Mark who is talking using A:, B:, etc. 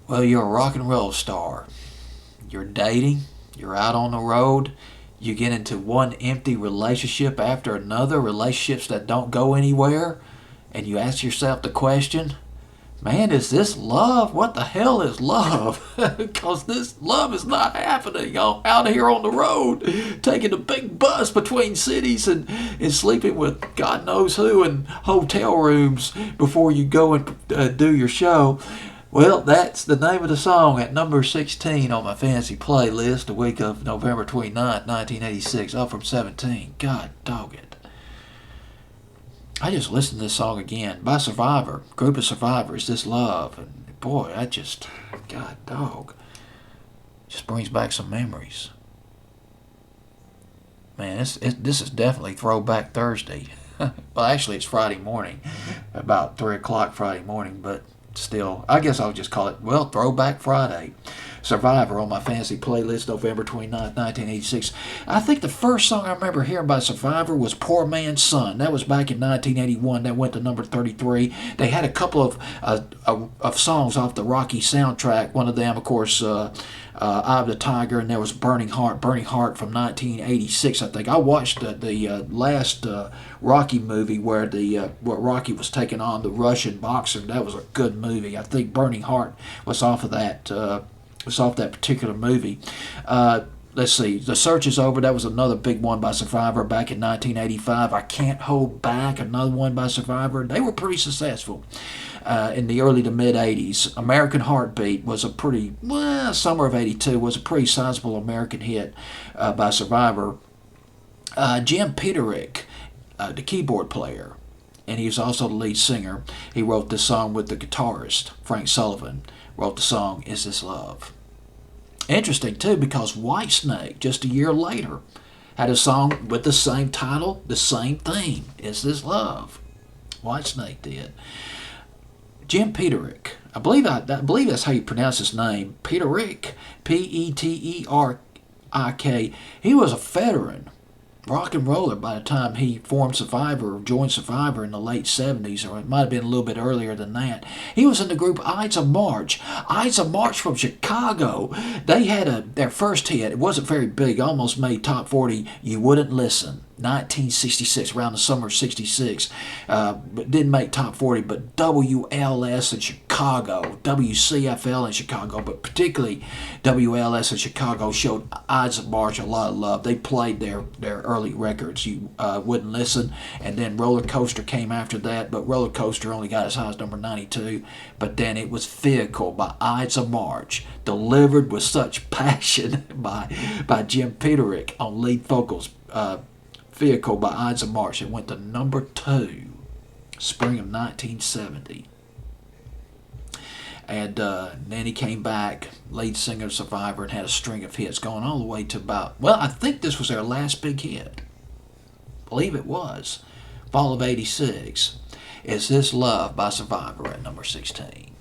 A: Well, you're a rock and roll star. You're dating, you're out on the road, you get into one empty relationship after another, relationships that don't go anywhere, and you ask yourself the question, man, is this love? What the hell is love? Because this love is not happening out here on the road, taking a big bus between cities and sleeping with God knows who in hotel rooms before you go and do your show. Well, that's the name of the song at number 16 on my fancy playlist the week of November 29th, 1986, up from 17. God dog it. I just listened to this song again by Survivor, group of Survivors, This Love. And boy, I just, God dog, just brings back some memories. Man, this is definitely Throwback Thursday. Well, actually, it's Friday morning, about 3 o'clock Friday morning, but still, I guess I'll just call it, well, Throwback Friday. Survivor on my fancy playlist, November 29th, 1986. I think the first song I remember hearing by Survivor was Poor Man's Son. That was back in 1981. That went to number 33. They had a couple of songs off the Rocky soundtrack. One of them, of course, Eye of the Tiger, and there was Burning Heart from 1986, I think. I watched the last Rocky movie where Rocky was taking on the Russian boxer. That was a good movie. I think Burning Heart was off of that. Was off that particular movie. Let's see, The Search Is Over. That was another big one by Survivor back in 1985. I Can't Hold Back, another one by Survivor. They were pretty successful in the early to mid 80s. American Heartbeat was a pretty, well, summer of 82 was a pretty sizable American hit by Survivor. Jim Peterick, the keyboard player, and he was also the lead singer. He wrote this song with the guitarist, Frank Sullivan. Wrote the song Is This Love. Interesting too, because Whitesnake just a year later had a song with the same title, the same theme, Is This Love. Whitesnake did. Jim Peterick, I believe that's how you pronounce his name, Peterick, Peterick. He was a veteran rock and roller by the time he formed Survivor or joined Survivor in the late 70s, or it might have been a little bit earlier than that. He was in the group Ides of March. Ides of March from Chicago. They had their first hit. It wasn't very big, almost made top 40. You Wouldn't Listen. 1966, around the summer of 66, but didn't make top 40, but WLS in Chicago, WCFL in Chicago, but particularly WLS in Chicago showed Ides of March a lot of love. They played their early records, You Wouldn't Listen, and then Roller Coaster came after that, but Roller Coaster only got as high as number 92, but then it was Vehicle by Ides of March, delivered with such passion by Jim Peterick on lead vocals. Vehicle by Ides of March. It went to number 2, spring of 1970. And then he came back, lead singer of Survivor, and had a string of hits going all the way to about, well, I think this was their last big hit. I believe it was. Fall of 86. Is This Love by Survivor at number 16.